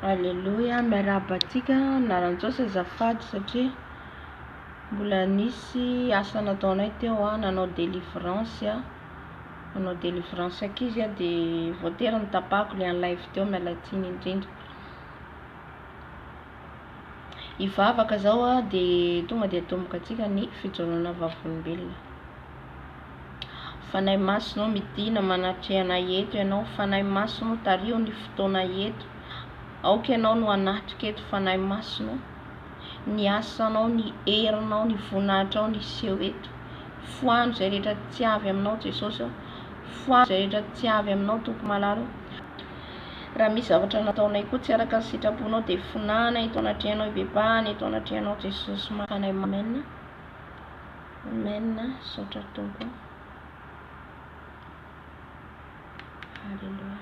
Alléluia, miarahaba antsika narantsika azafady satria mbola nisy asa nataonay teo nanao délivrance nanao délivrance ankizy dia voatery nitapahako le en live teo mialatsiny indrindra. Ivavaka zao dia tonga dia atomboka antsika ny fijoroana vavolombelona. Fanahy masonao midina manatrehana eto ianao, fanahy masonao tario ny fotoana eto. Aoka ianao no anatrika eto fanahy masonao, ny asanao, ny herinao, ny voninahitranao ny seho eto. Foano zay rehetra tsy avy aminao Jesosy, foano zay rehetra tsy avy aminao Tompo malalo. Raha misy zavatra nataonay koa tsy araka ny sitraponao dia fonana eto anatrehanao, ibebahana eto anatrehanao Jesosy fanahy. Amen. Amen. Saotra Tompo. Alléluia.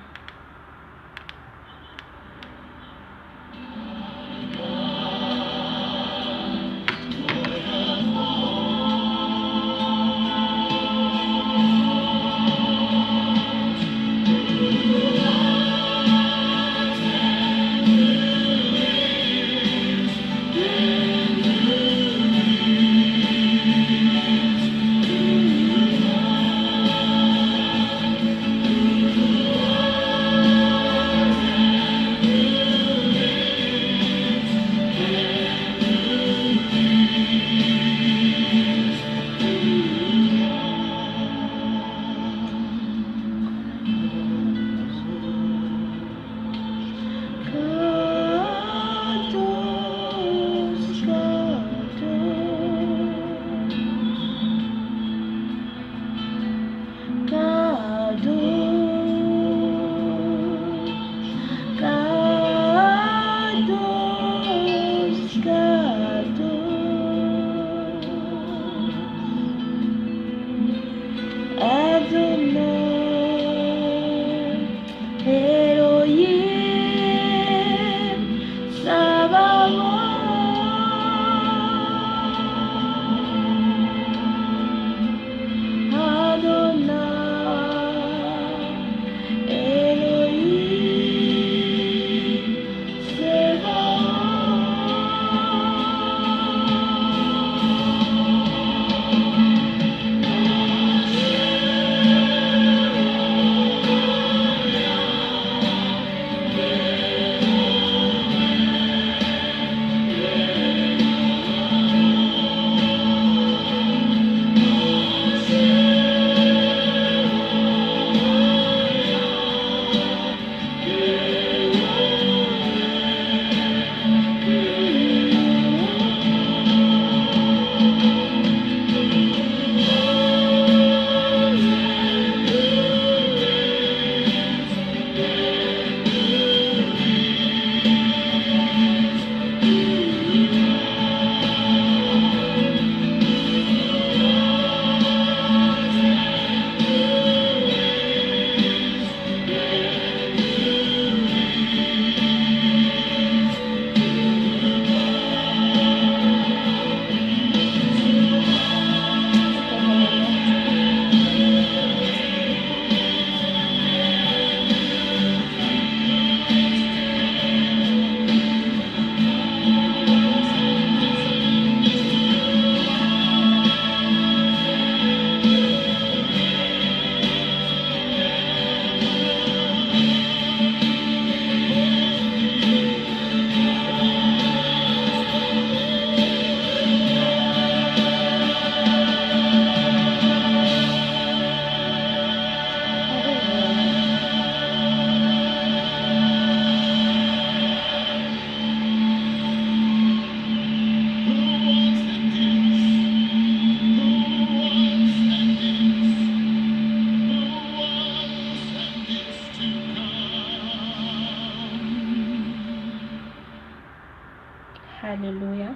Alléluia.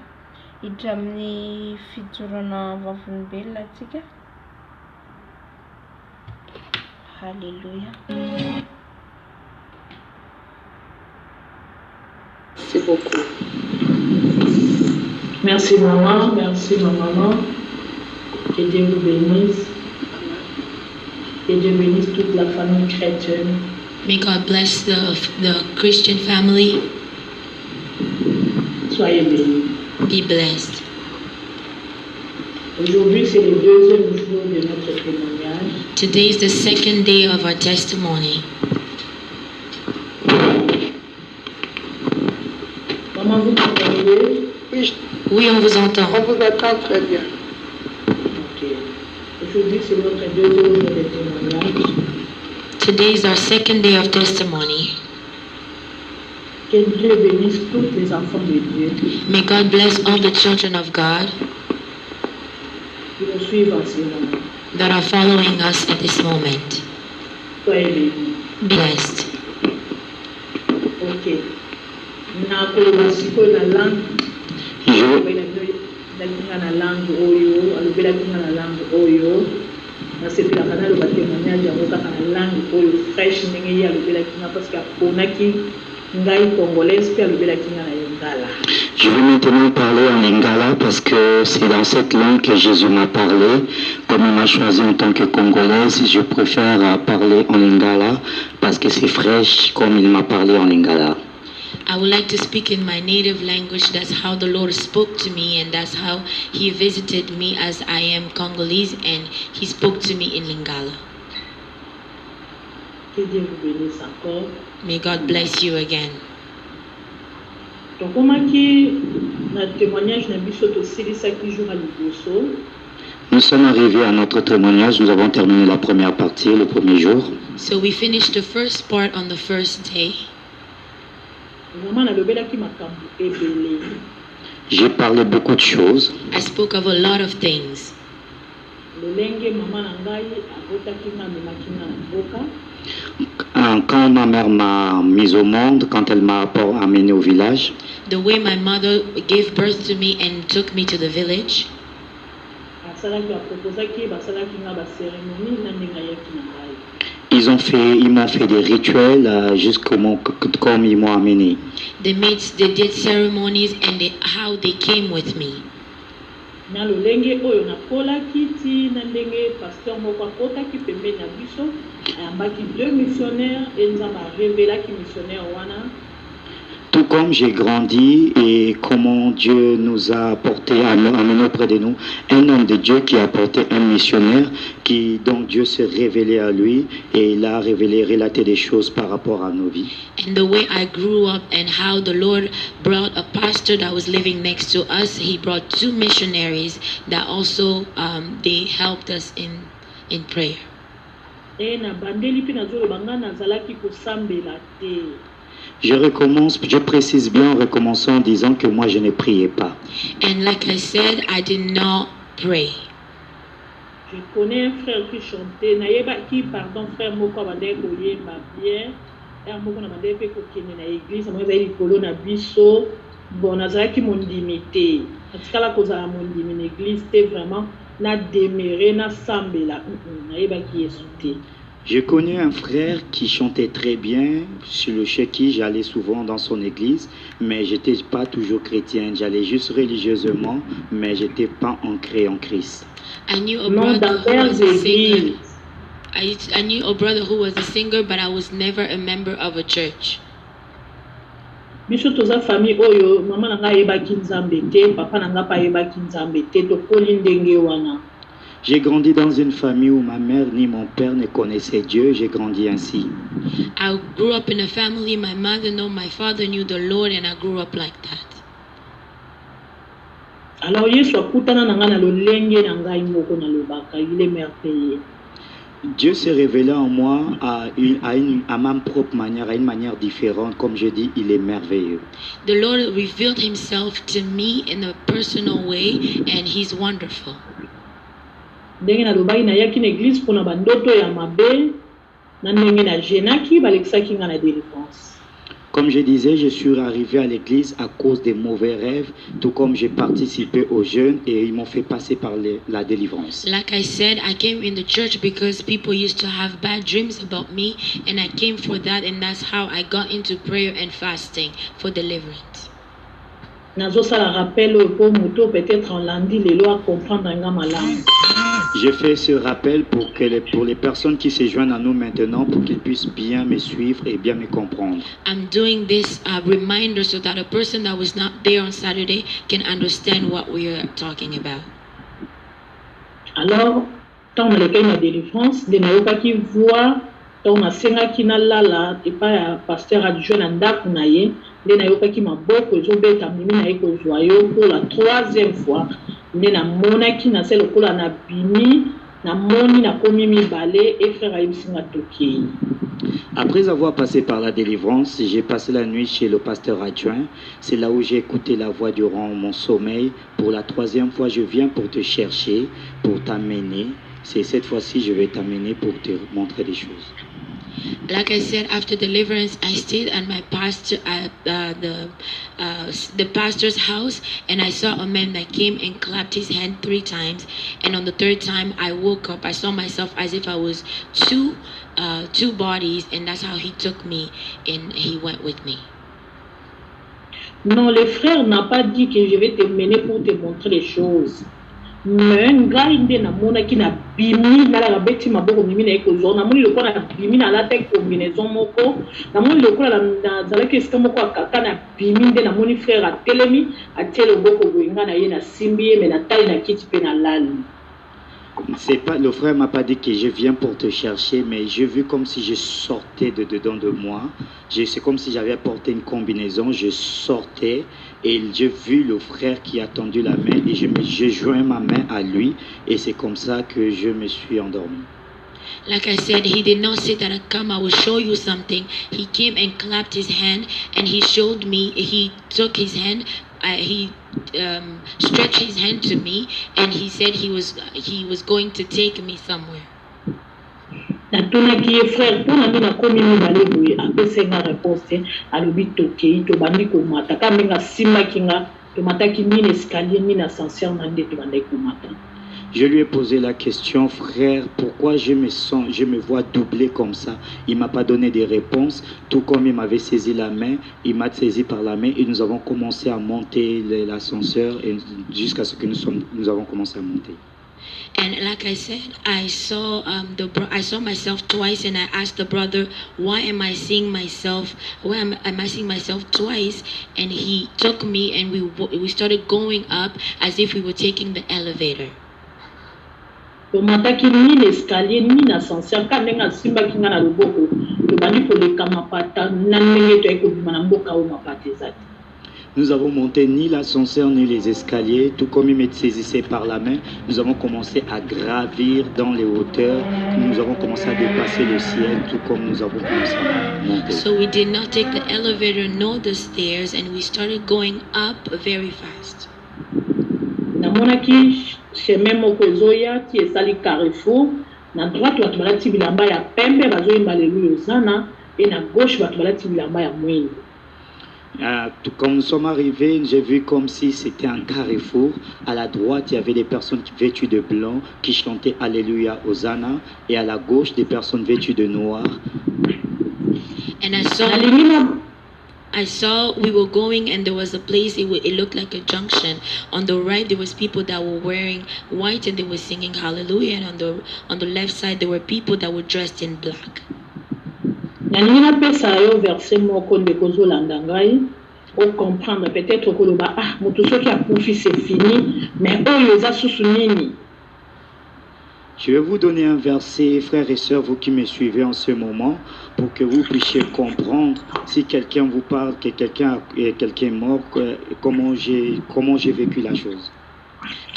Hiditra amin'ny fijoroana vavolombelona antsika. Alléluia. Merci beaucoup. Merci maman, merci ma maman. Que Dieu vous bénisse. Que Dieu bénisse toute la famille chrétienne. May God bless the Christian family. Soyez bénis. Be blessed. Aujourd'hui, c'est le deuxième jour de notre témoignage. Today is the second day of our testimony. Maman, vous m'entendez? Oui, Oui, on vous entend. on vous attend très bien. Ok. Aujourd'hui, c'est notre deuxième jour de témoignage. Today is our second day of testimony. Que Dieu bénisse tous les enfants de Dieu May God bless all the children of God qui nous suivent en ce moment. that are following us at this moment. Soyez bénis. Blessed. Ok. nakoloba sikoyo na langue alobelaki na langue oyo alobelaki na langue oyo nasepelaka naloba témoignage yango kaka na langue oyo fraîche ndenge ye alobelaki nga parce que aponaki ngai congolaise mpe alobelaki nga na lingala. Je vais maintenant parler en lingala parce que c'est dans cette langue que Jésus m'a parlé. Comme il m'a choisi en tant que congolaise, je préfère parler en lingala parce que c'est fraîche comme il m'a parlé en lingala. I would like to speak in my native language. That's how the Lord spoke to me, and that's how He visited me as I am Congolese, and He spoke to me in Lingala. Que Dieu vous bénisse encore. May God bless you again. tokomaki na témoignage na biso tosilisaki jour ya liboso. Nous sommes arrivés à notre témoignage. Nous avons terminé la première partie, le premier jour. So we finished the first part on the first day. Vraiment nalobelaki makambo ebele. J'ai parlé beaucoup de choses. I spoke of a lot of things. lolenge mama na ngai abotaki nga amemaki nga na mboka. Quand ma mère m'a mise au monde, quand elle m'a amené au village, The way my mother gave birth to me and took me to the village, asalaki aproposaki basalaki nga bacérémonie na ndenge ayaki na ngai. ils m'ont fait des rituels comme ils m'ont amené. they did ceremonies and how they came with me. Na lolenge oyo nakolaki ti na ndenge pasteur moko akotaki pembeni na biso ayambaki 2 missionnaires e nzambe arevelaki missionnaire wana. Tout comme j'ai grandi et comment Dieu nous a amené auprès de nous, un homme de Dieu qui a apporté un missionnaire, donc Dieu s'est révélé à lui et il a relaté des choses par rapport à nos vies. And the way I grew up and how the Lord brought a pastor that was living next to us, He brought 2 missionaries that also they helped us in prayer. E na bandeli mpe nazoloba nga nazalaki kosambela te. Je précise bien en recommençant en disant que moi je ne priais pas. And like I said, I did not pray. Je connais un frère qui chantait, nayebaki pardon frère moko abandaki koyemba bien, frère moko na bandaki mpe kokende na église, moi ezali likolo na biso, bon nazalaki mondimi te, natikala kozala mondimi na église te vraiment, na demere na sambela, nayebaki Yesu te. Je connais un frère qui chantait très bien, sur le qui j'allais souvent dans son église, mais j'étais pas toujours chrétien, j'allais juste religieusement, mais j'étais pas ancré en Christ. I knew a brother who was a singer. I knew a brother who was a singer, but I was never a member of a church. Biso toza famille oyo mama na ngai ayebaki Nzambe te, papa na ngai pa ayebaki Nzambe te, tokoli ndenge wana. J'ai grandi dans une famille où ma mère ni mon père ne connaissaient Dieu. J'ai grandi ainsi. I grew up in a family, my mother knew, my father knew the Lord, and I grew up like that. Alors Yesu akutana na nga na lolenge na ngai moko na lobaka, il est merveilleux. Dieu s'est révélé en moi à ma propre manière, à une manière différente. Comme je dis, il est merveilleux. The Lord revealed Himself to me in a personal way, and He's wonderful. Ndenge nalobaki nayaki na église mpona bandoto ya mabe na ndenge na jenaki balekisaki nga na délivrance. Comme je disais, je suis arrivé à l'église à cause des mauvais rêves, tout comme j'ai participé aux jeunes et ils m'ont fait passer par la délivrance. Like I said, I came in the church because people used to have bad dreams about me, and I came for that, and that's how I got into prayer and fasting for deliverance. nazosala rappel pour moto peut-être en lundi les lois comprendre nga malamu. Je fais ce rappel pour les personnes qui se joignent à nous maintenant, pour qu'ils puissent bien me suivre et bien me comprendre. I'm doing this reminder so that a person that was not there on Saturday can understand what we are talking about. Alors, tant on lequel ma délivrance, de nayoka qui voit, tant on a senga qui n'a lala, et pas pasteur adjoint en dak naye, de nayoka qui m'a beaucoup, ils ont bêta mimi naïko joyeux pour la 3e fois. Ne na mona qui na sel kola na bimi, na moni na komi mi balé et frère aïbisinga toki. Après avoir passé par la délivrance, j'ai passé la nuit chez le pasteur adjoint. C'est là où j'ai écouté la voix durant mon sommeil. Pour la 3e fois, je viens pour te chercher, pour t'amener. C'est cette fois-ci, je vais t'amener pour te montrer des choses. Like I said, after deliverance, I stayed at my pastor at the pastor's house, and I saw a man that came and clapped his hand 3 times. And on the 3rd time, I woke up. I saw myself as if I was two bodies, and that's how he took me and he went with me. Non, le frère n'a pas dit que je vais te mener pour te montrer les choses. Mais nga inde na mona ki na bimi na la beti maboko mimi na ekozona moni le na bimi na la tête combinaison moko na moni le na zala ke sta moko akaka na bimi nde na moni frère a telemi a tele boko boinga na ye na simbi mais na taille na kiti pe na lali. C'est pas, le frère m'a pas dit que je viens pour te chercher, mais j'ai vu comme si je sortais de dedans de moi. C'est comme si j'avais porté une combinaison, je sortais et j'ai vu le frère qui a tendu la main et j'ai joint ma main à lui et c'est comme ça que je me suis endormi. Like I said, he did not say that I come, I will show you something. He came and clapped his hand and he showed me, he took his hand, he stretched his hand to me and he said he was going to take me somewhere. natunaki frère mpona nde nakomi mibale boye apesenga réponse alobi tokei tobandi komata ka ndenge asimbaki nga tomataki nini escalier nini ascenseur na nde tobandaki komata. Je lui ai posé la question, frère, pourquoi je me vois doubler comme ça? Il m'a pas donné des réponses, tout comme il m'avait saisi la main, il m'a saisi par la main et nous avons commencé à monter l'ascenseur jusqu'à ce que nous avons commencé à monter. And like I said, I saw myself twice, and I asked the brother, "Why am I seeing myself? Why am I seeing myself twice?" And he took me, and we started going up as if we were taking the elevator. tomataki ni l'escalier ni l'ascenseur ka ndenge asimbaki nga na loboko tobandi koleka mapata na ndenge toyei kobima na mboka oyo mapata eza te. Nous avons monté ni l'ascenseur ni les escaliers, tout comme il me saisissait par la main. Nous avons commencé à gravir dans les hauteurs. Nous avons commencé à dépasser le ciel, tout comme nous avons commencé à monter. So we did not take the elevator nor the stairs, and we started going up very fast. namonaki chemin moko ezoya ti esali carrefour na droite bato balati bilamba ya pembe bazoyemba aleluya ozana et na gauche bato balati bilamba ya mwindo. Quand nous sommes arrivés, j'ai vu comme si c'était un carrefour. À la droite, il y avait des personnes vêtues de blanc qui chantaient Alléluia, Hosanna. Et à la gauche, des personnes vêtues de noir. And I saw we were going and there was a place, it looked like a junction. On the right, there was people that were wearing white and they were singing Hallelujah. And on the left side, there were people that were dressed in black. nalingi napesa yo verset moko ndeko ozolanda ngai ocomprendre peut-être okoloba moto soki akufi c'est fini mais oyo eza susu nini. Je vais vous donner un verset, frères et sœurs, vous qui me suivez en ce moment, pour que vous puissiez comprendre si quelqu'un vous parle que quelqu'un est mort, comment j'ai vécu la chose.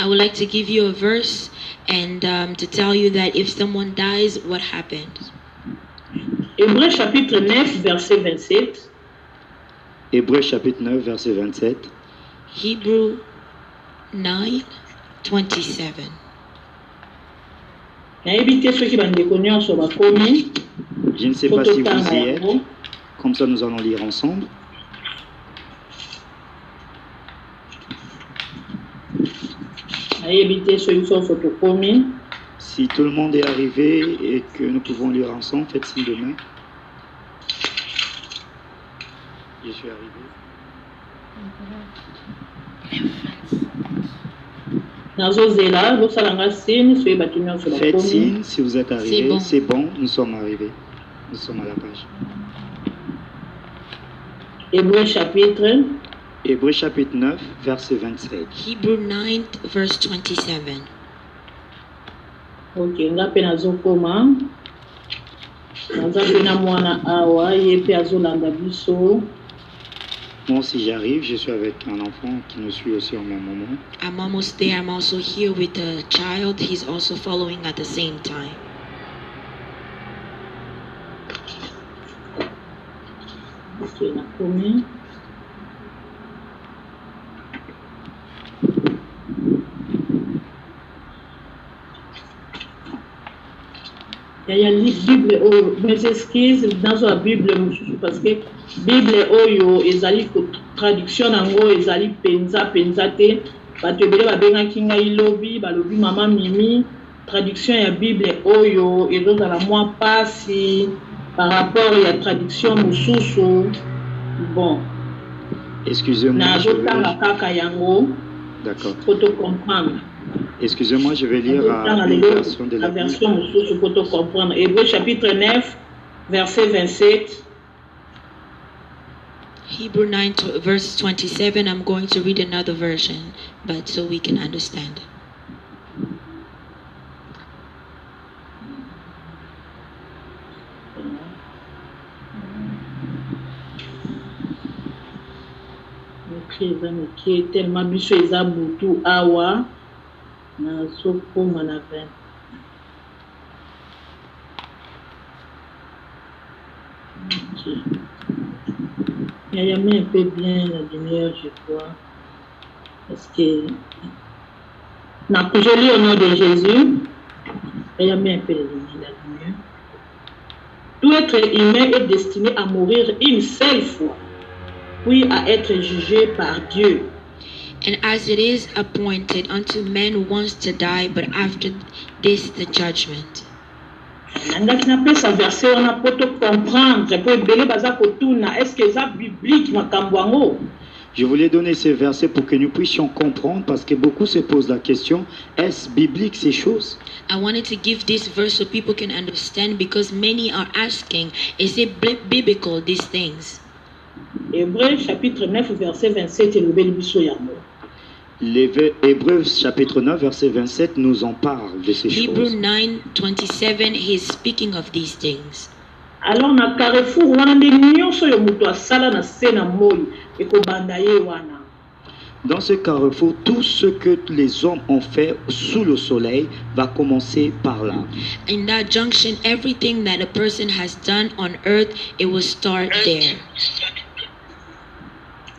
I would like to give you a verse and to tell you that if someone dies, what happened. Hébreux chapitre 9, verset 27. Hébreux chapitre 9, verset 27. Hebrew 9, 27. Je ne sais pas si vous y êtes. Comme ça, nous allons lire ensemble. Si tout le monde est arrivé et que nous pouvons lire ensemble, faites signe de main. Je suis arrivé. Nazozela, Rosalanga signe, soyez battus sur la Faites commune. signe si vous êtes arrivés. C'est bon. C'est bon, nous sommes arrivés. Nous sommes à la page. Hébreu chapitre Hébreux chapitre 9, verset 27. Hebrew 9, verse 27. Ok, ngape nazokoma. Naza pena mwana awa, yepe azolanda biso. Moi, si j'arrive, je suis avec un enfant qui nous suit aussi au même moment. I'm almost there. I'm also here with a child. He's also following at the same time. Ok, nakomi. Il y a une Bible, oh, mes excuses, dans la Bible, parce que Bible, oyo, ezali traduction nango, ezali penza te, bato ebele babengaki ngai lobi, balobi mama mimi, traduction ya Bible oyo, ezozala mwa pasi, par rapport à la traduction mosusu, bon. Excusez-moi. Nazotanga kaka yango, D'accord. pour te comprendre. Excusez-moi, je vais lire une version de la la Bible. version mosusu pour te comprendre. Hébreu chapitre 9, verset 27. Hebrew 9, verse 27. I'm going to read another version, but so we can understand. Tellement biso eza butu awa nazokoma na 20. Ok. Il y a mis un peu bien la lumière, je crois. Parce que je lis au nom de Jésus. Il y a mis un peu la lumière. Tout être humain est destiné à mourir une seule fois, puis à être jugé par Dieu. And as it is appointed unto men once to die, but after this the judgment. Nangaki na pesa verset on a poto comprendre pour ebele baza kotuna est-ce que ça biblique makambo yango. Je voulais donner ces versets pour que nous puissions comprendre parce que beaucoup se posent la question, est-ce biblique ces choses? I wanted to give this verse so people can understand because many are asking, is it biblical, these things? Hébreu chapitre 9 verset 27 elobeli biso yango. Hébreux chapitre 9 verset 27 nous en parle de ces Hebrew choses. 9:27, he's speaking of these things. Alors na carrefour wana nde nyonso yo moto asala na se na moi ekobanda ye wana. Dans ce carrefour, tout ce que les hommes ont fait sous le soleil va commencer par là. In that junction, everything that a person has done on earth, it will start there.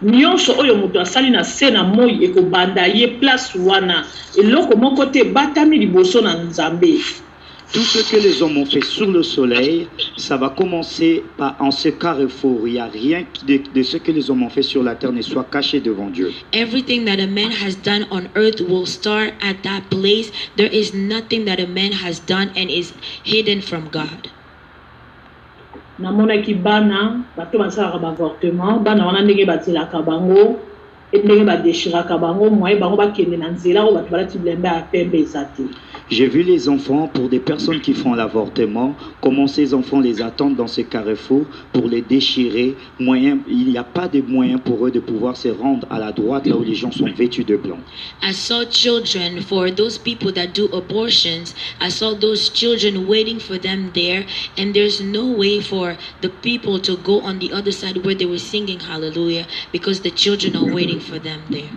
Nyonso oyo moto asali na se na moi ekobanda ye place wana eloko moko te batami liboso na Nzambe. Tout ce que les hommes ont fait sur le soleil, ça va commencer par en ce carrefour. Il n'y a rien de ce que les hommes ont fait sur la terre ne soit caché devant Dieu. Everything that a man has done on earth will start at that place. There is nothing that a man has done and is hidden from God. Namonaki bana bato basalaka baavortement bana wana ndenge batelaka bango ndenge badeshiraka bango moye bango bakende na nzela oyo bato balati bilembe ya pembe eza te. J'ai vu les enfants, pour des personnes qui font l'avortement, comment ces enfants les attendent dans ce carrefour pour les déchirer. Il n'y a pas de moyen pour eux de pouvoir se rendre à la droite là où les gens sont vêtus de blanc. I saw children, for those people that do abortions, I saw those children waiting for them there, and there's no way for the people to go on the other side where they were singing hallelujah because the children are waiting for them there.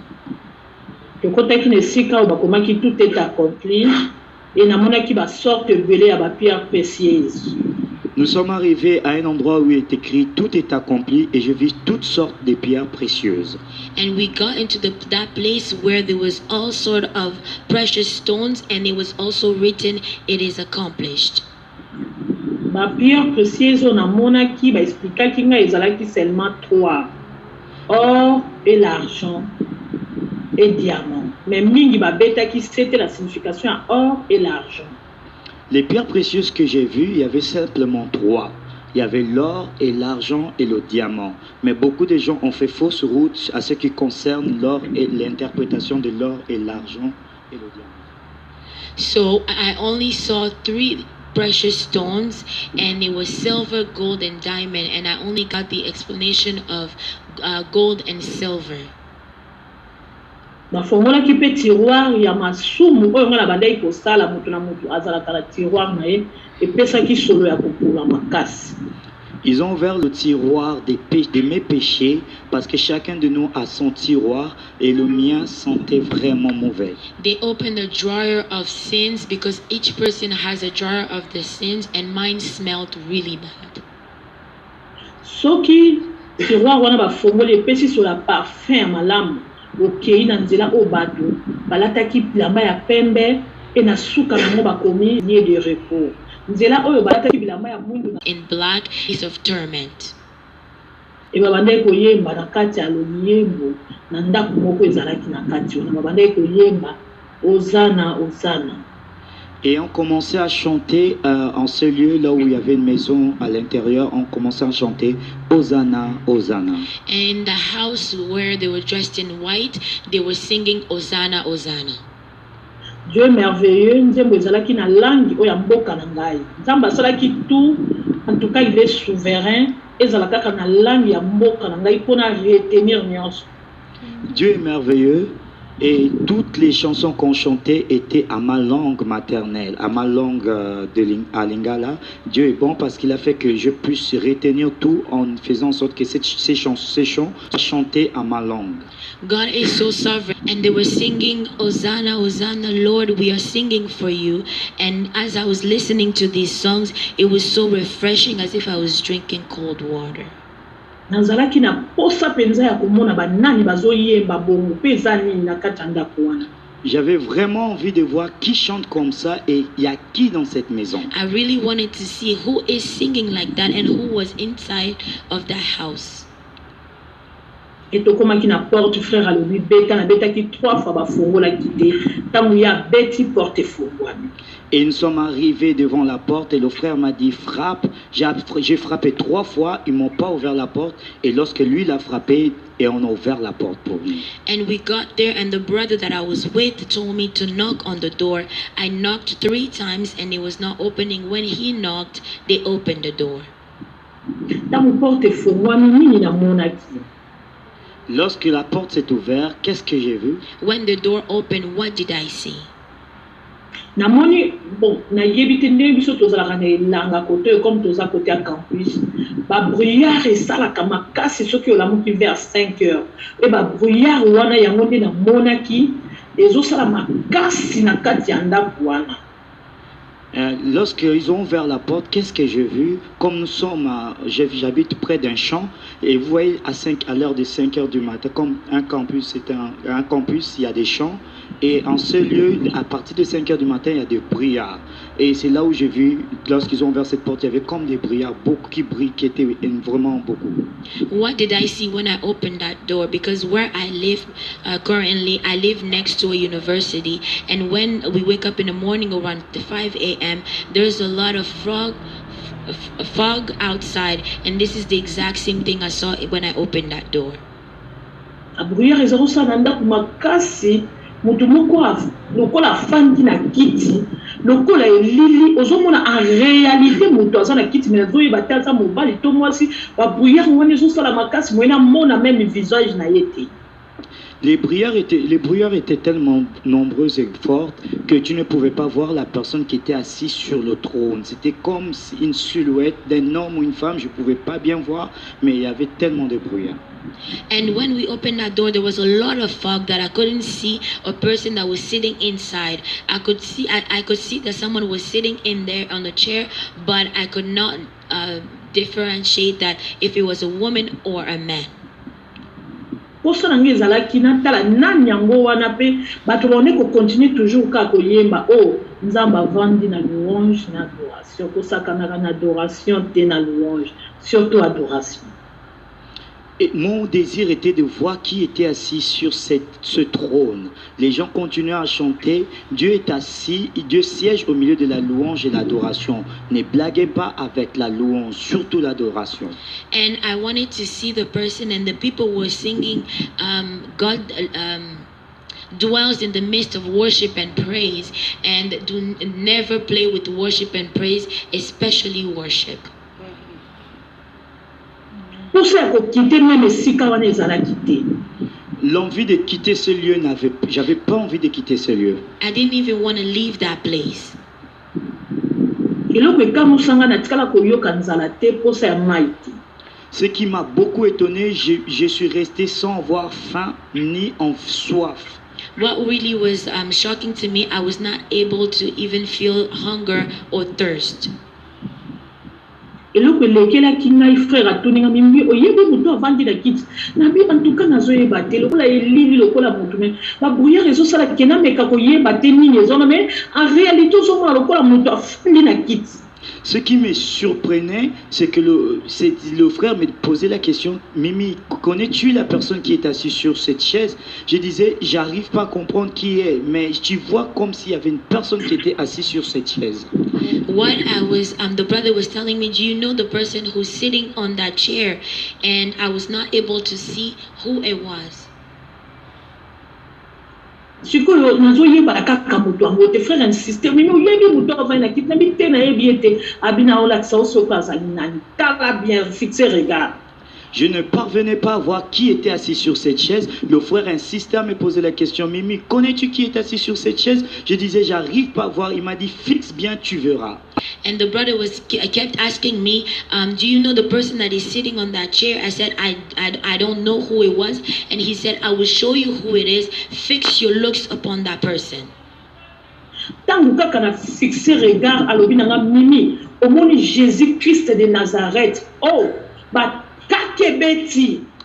Tokotaki na esika oyo bakomaki tout est accompli et namonaki basorte ebele ya bapierre précieuse. Nous sommes arrivés à un endroit où il est écrit « Tout est accompli » et je vis toutes sortes de pierres précieuses. And we got into that place where there was all sort of precious stones and it was also written, it is accomplished. Bapierre précieuse oyo namonaki baexplikaki ngai ezalaki seulement 3: or et l'argent et diamant. Mais mingi babetaki c'était la signification à or et l'argent. Les pierres précieuses que j'ai vues, il y avait simplement 3. il y avait l'or et l'argent et le diamant. Mais beaucoup de gens ont fait fausse route à ce qui concerne l'or et l'interprétation de l'or et l'argent et le diamant. So I only saw 3 precious stones, and it was silver, gold, and diamond, and I only got the explanation of gold and silver. bafongolaki mpe tiroir ya masumu oyo nga na bandaki kosala moto na moto azalaka na tiroir na ye epesaki solo ya kopula makasi. Ils ont ouvert le tiroir de mes péchés parce que chacun de nous a son tiroir et le mien sentait vraiment mauvais. They opened the drawer of sins because each person has a drawer of the sins, and mine smelled really bad. Soki tiroir wana bafongoli epesi solo ya parfum ya malamu okei na nzela oyo bato balataki bilamba ya pembe e na suka nango bakomi lieu de repos. Nzela oyo balataki bilamba ya mwindu In black is of torment. e babandaki koyemba na kati ya loliyembo na ndako moko ezalaki na kati wana babandaki koyemba Hosanna, Hosanna. Et on commençait à chanter en ce lieu là où il y avait une maison à l'intérieur, on commençait à chanter Hosanna, Hosanna. In the house where they were dressed in white, they were singing Hosanna, Hosanna. Dieu merveilleux, nzembo ezalaki na langue oyo ya mboka na ngai. Nzambe asalaki tout, en tout cas il est souverain, ezalaka kaka na langue ya mboka na ngai mpona retenir nyonso. Dieu est merveilleux et toutes les chansons qu'on chantait étaient à ma langue maternelle, à ma langue à Lingala. Dieu est bon parce qu'il a fait que je puisse retenir tout en faisant en sorte que ces chants chantaient à ma langue. God is so sovereign, and they were singing Hosanna, Hosanna, Lord, we are singing for you. And as I was listening to these songs, it was so refreshing, as if I was drinking cold water. Nazalaki na posa penza ya komona banani bazoyemba bongo peza nini na kati ya ndako wana. J'avais vraiment envie de voir qui chante comme ça et il y a qui dans cette maison. I really wanted to see who is singing like that and who was inside of that house. Et tokomaki na porte frère alobi beta na betaki 3 fois bafongolaki te ntango ya beti porte fongwami. Et nous sommes arrivés devant la porte et le frère m'a dit frappe. J'ai frappé 3 fois, ils m'ont pas ouvert la porte et lorsque lui l'a frappé et on a ouvert la porte pour lui. And we got there and the brother that I was with told me to knock on the door. I knocked 3 times and it was not opening. When he knocked, they opened the door. Ntango porte fongwami nini na monaki. Lorsque la porte s'est ouverte, qu'est-ce que j'ai vu? When the door opened, what did I see? Namoni bon na yebite ndenge biso tozalaka na elanga kote comme toza côté ya campus ba brouillard esalaka makasi soki olamuki vers 5 heures et ba brouillard wana yango nde na monaki ezosala makasi na kati ya ndako wana. Lorsqu'ils ont ouvert la porte, qu'est-ce que j'ai vu? Comme nous sommes, j'habite près d'un champ, et vous voyez à l'heure de 5 heures du matin, comme un campus, c'est un campus, il y a des champs, et en ce lieu, à partir de 5 heures du matin, il y a des brouillards. Et c'est là où j'ai vu, lorsqu'ils ont ouvert cette porte, il y avait comme des brouillards, beaucoup qui brillent, qui étaient vraiment beaucoup. What did I see when I opened that door? Because where I live currently, I live next to a university, and when we wake up in the morning around 5 a.m., there's a lot of fog outside, and this is the exact same thing I saw when I opened that door. A brouillard ezosala ndako makasi. Mutu moko lokola fandi na kiti lokola elili ozomona en réalité mutu aza na kiti mais azoyeba te aza mobali to mwasi ba brouillard wana ezosala makasi moyena mona même visage na ye te. Les brouillards étaient tellement nombreux et fortes que tu ne pouvais pas voir la personne qui était assise sur le trône. C'était comme une silhouette d'un homme ou une femme, je ne pouvais pas bien voir, mais il y avait tellement de brouillard. And when we opened that door, there was a lot of fog that I couldn't see a person that was sitting inside. I could see that someone was sitting in there on the chair, but I could not differentiate that if it was a woman or a man. Posa nange ezalaki natala nani yango wana pe bato baone ko continue toujours ka koyemba nzamba avandi na louange na adoration kosakanaka na adoration te na louange surtout adoration. Et mon désir était de voir qui était assis sur ce trône. Les gens continuaient à chanter, Dieu est assis, Dieu siège au milieu de la louange et l'adoration. Ne blaguez pas avec la louange, surtout l'adoration. And I wanted to see the person, and the people were singing, God dwells in the midst of worship and praise, and never play with worship and praise, especially worship. L'envie de quitter ce lieu, j'avais pas envie de quitter ce lieu. I didn't even want to leave that place. Ce qui m'a beaucoup étonné, je suis resté sans avoir faim ni en soif. What really was shocking to me, I was not able to even feel hunger or thirst. eloko elekelaki ngai frère atoninga mimi oyebi moto avandi na kiti nabi en tout cas nazoyeba te lokola elili lokola moto me babrouillard ezosala kena meka koyeba te nini ezona me en réalité ozomona lokola moto afandi na kiti. Ce qui me surprenait, c'est que le frère me posait la question, Mimi, connais-tu la personne qui est assise sur cette chaise? Je disais, j'arrive pas à comprendre qui est, mais tu vois comme s'il y avait une personne qui était assise sur cette chaise. What the brother was telling me, do you know the person who's sitting on that chair? And I was not able to see who it was. sikoyo nazoyeba kaka moto yango te frère insiste mais oyebi moto avandi na kiti nabi te nayebi ete abina olakisa osoko azali nani tala bien fixe regard. Je ne parvenais pas à voir qui était assis sur cette chaise. Le frère insistait à me poser la question, Mimi, connais-tu qui est assis sur cette chaise? Je disais, j'arrive pas à voir. Il m'a dit, fixe bien, tu verras. And the brother kept asking me, do you know the person that is sitting on that chair? I said, I don't know who it was. And he said, I will show you who it is. Fix your looks upon that person. Tango kaka na fixe regard alobi nanga Mimi, omoni Jésus Christ de Nazareth. Oh, bah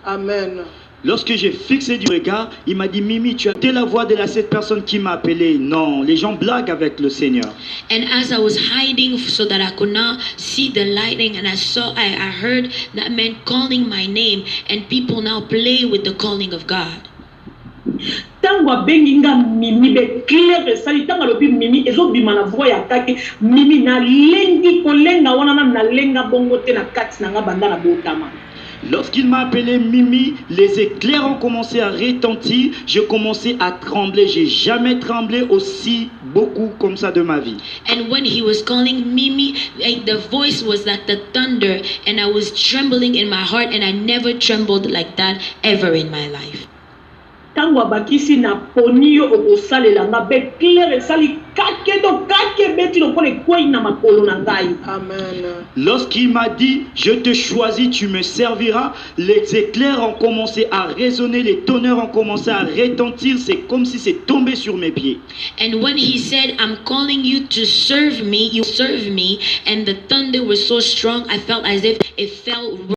Amen. Lorsque j'ai fixé du regard, il m'a dit, Mimi, tu as été la voix de cette personne qui m'a appelé. Non, les gens blaguent avec le Seigneur. And as I was hiding so that I could not see the lighting, and I heard that man calling my name, and people now play with the calling of God. Tango abenginga Mimi be clair esali tango alobi Mimi ezobima na voix ya kake Mimi na lengi kolenga wana na lenga bongo te na kati na nga banda na botama. Lorsqu'il m'a appelé Mimi, les éclairs ont commencé à retentir. Je commençais à trembler. J'ai jamais tremblé aussi beaucoup comme ça de ma vie. And when he was calling Mimi, the voice was like the thunder, and I was trembling in my heart, and I never trembled like that ever in my life. Tango abakisi na poni yo okosalela nga be clair esali kake do kake beti lo pole kwei na makolo na ngai. Amen. Lorsqu'il m'a dit, je te choisis, tu me serviras, les éclairs ont commencé à résonner, les tonnerres ont commencé à retentir, c'est comme si c'est tombé sur mes pieds. And when he said, I'm calling you to serve me, you serve me, and the thunder was so strong, I felt as if it fell